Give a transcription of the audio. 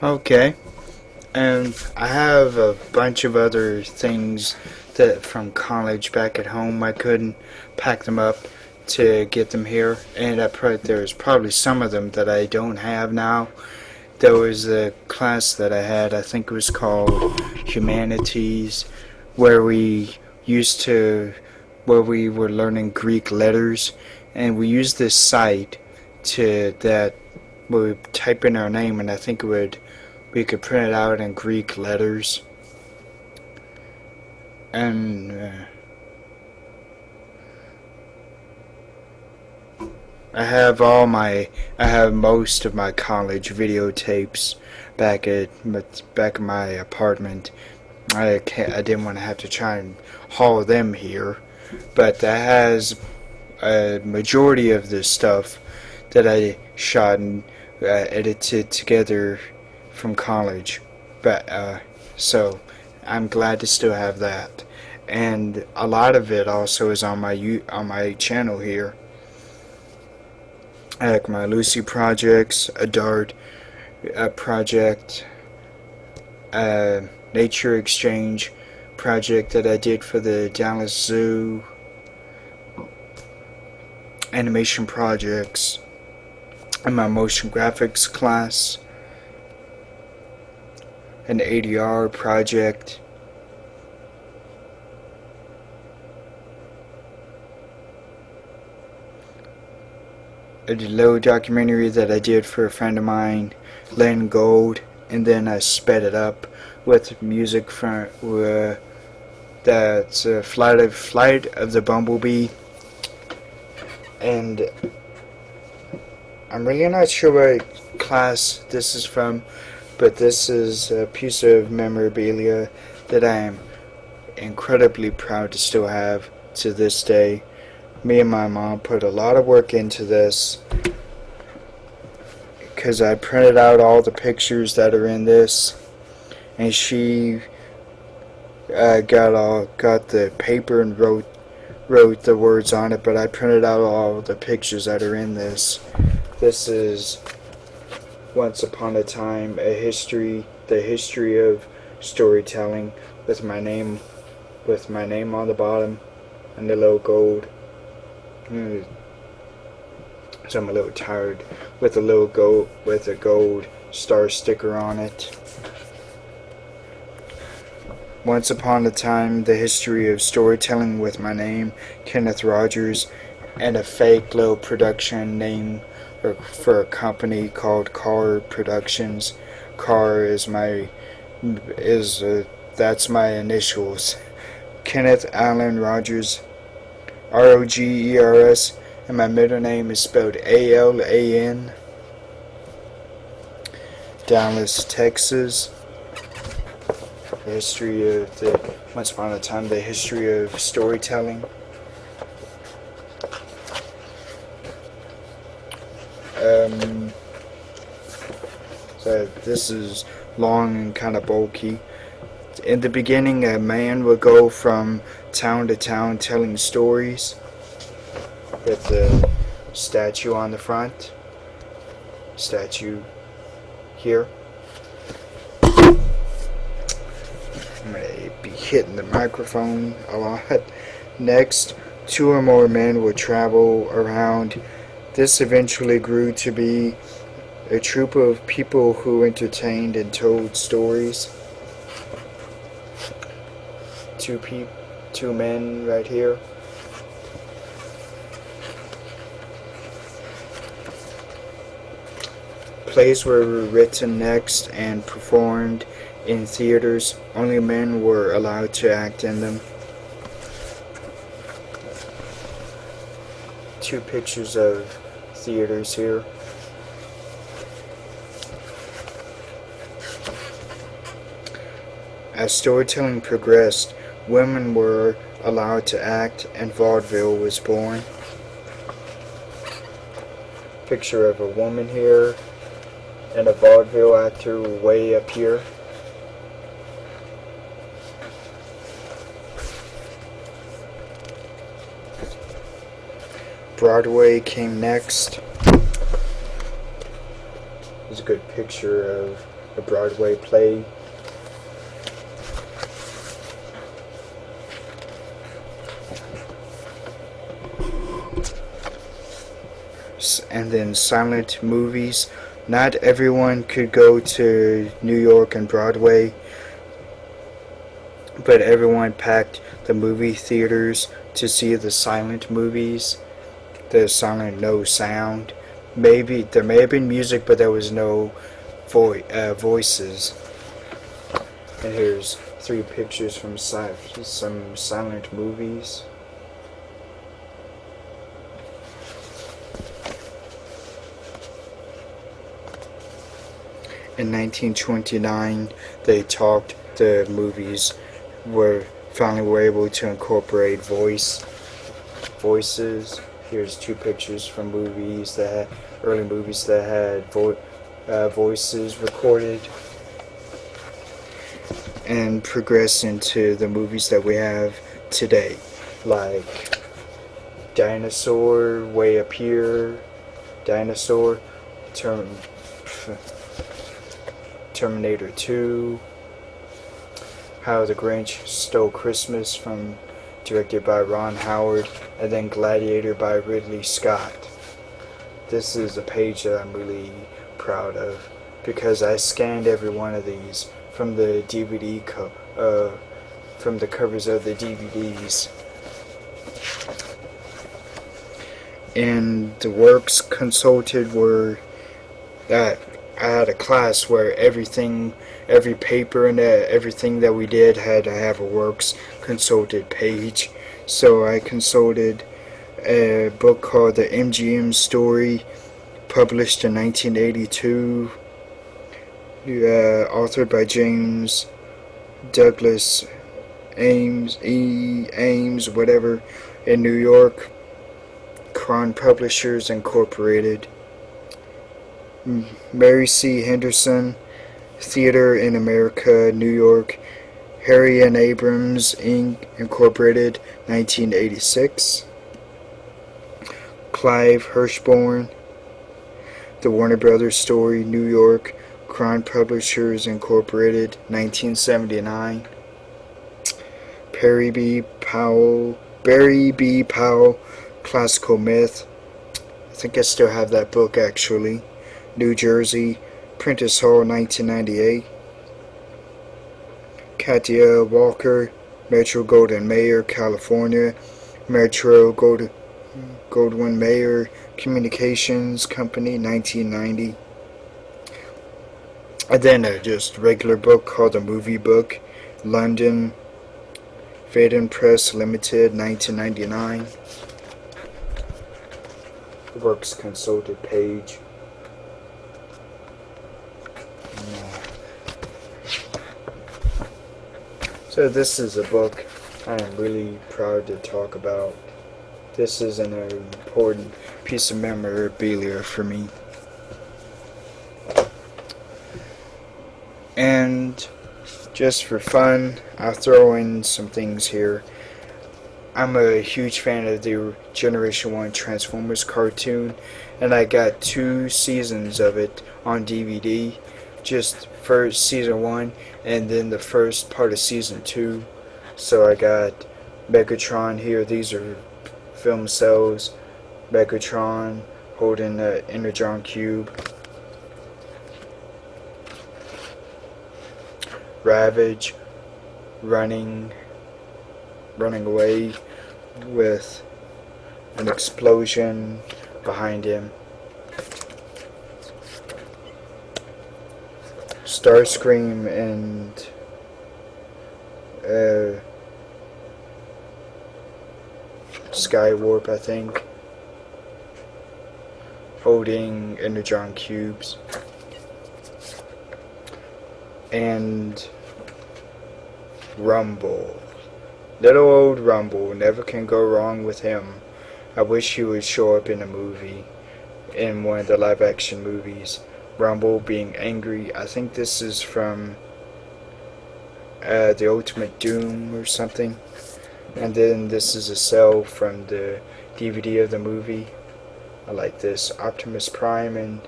Okay, and I have a bunch of other things that from college back at home. I couldn't pack them up to get them here, and there's probably some of them that I don't have now. There was a class that I had, I think it was called Humanities, where we used to, where we were learning Greek letters, and we used this site to that we would type in our name, and I think we could print it out in Greek letters, and I have most of my college videotapes back in my apartment. I didn't want to have to try and haul them here, but that has a majority of the stuff that I shot and edited together from college. But so I'm glad to still have that, and a lot of it also is on my channel here. Like my Lucy projects, a Dart project, a Nature Exchange project that I did for the Dallas Zoo, animation projects, and my motion graphics class, an ADR project, a little documentary that I did for a friend of mine, Len Gold, and then I sped it up with music from that's Flight of the Bumblebee, and I'm really not sure what class this is from, but this is a piece of memorabilia that I am incredibly proud to still have to this day. Me and my mom put a lot of work into this because I printed out all the pictures that are in this, and she got the paper and wrote the words on it, but I printed out all the pictures that are in this. This is Once Upon a Time, the history of storytelling, with my name on the bottom and the little gold. So I'm a little tired with a gold star sticker on it. Once Upon a Time, the history of storytelling, with my name, Kenneth Rogers, and a fake little production name for a company called Car Productions. Car that's my initials. Kenneth Allen Rogers, Rogers, and my middle name is spelled Alan. Dallas, Texas. The history of Once Upon a Time, the history of storytelling. So this is long and kind of bulky. In the beginning, a man would go from town to town telling stories, with the statue on the front. Statue here. I'm going to be hitting the microphone a lot. Next, 2 or more men would travel around. This eventually grew to be a troupe of people who entertained and told stories. Two men right here. Plays were written next and performed in theaters. Only men were allowed to act in them. 2 pictures of theaters here. As storytelling progressed, women were allowed to act, and vaudeville was born. Picture of a woman here, and a vaudeville actor way up here. Broadway came next. There's a good picture of a Broadway play. And then silent movies. Not everyone could go to New York and Broadway, but everyone packed the movie theaters to see the silent movies. The silent, no sound. Maybe there may have been music, but there was no voices. And here's 3 pictures from some silent movies. In 1929, the movies finally were able to incorporate voices. Here's 2 pictures from early movies that had voices recorded, and progress into the movies that we have today, like Dinosaur, Way Up Here, Dinosaur, Terminator 2, How the Grinch Stole Christmas, directed by Ron Howard, and then Gladiator by Ridley Scott. This is a page that I'm really proud of because I scanned every one of these from the from the covers of the DVDs. And the works consulted were that I had a class where every paper and everything that we did had to have a works consulted page. So I consulted a book called The MGM Story, published in 1982, authored by James Douglas Ames, whatever, in New York, Cron Publishers Incorporated. Mary C. Henderson, Theater in America, New York, Harry N. Abrams, Inc., Incorporated, 1986. Clive Hirschborn, The Warner Brothers Story, New York, Cron Publishers Incorporated, 1979. Barry B. Powell, Classical Myth. I think I still have that book actually. New Jersey, Prentice Hall, 1998. Katia Walker, Metro Goldwyn Mayer, California, Metro Goldwyn Mayer Communications Company, 1990. And then a just regular book called The Movie Book, London, Faden Press Limited, 1999. Works consulted page. So this is a book I am really proud to talk about. This is an important piece of memorabilia for me. And just for fun, I'll throw in some things here. I'm a huge fan of the Generation 1 Transformers cartoon, and I got 2 seasons of it on DVD. Just first season 1 and then the first part of season 2. So I got Megatron here. These are film cells. Megatron holding the Energon cube. Ravage running away with an explosion behind him. Starscream and Skywarp, I think, holding Energon cubes. And Rumble. Little old Rumble, never can go wrong with him. I wish he would show up in a movie, in one of the live action movies. Rumble being angry. I think this is from The Ultimate Doom or something. And then this is a cell from the DVD of the movie. I like this. Optimus Prime and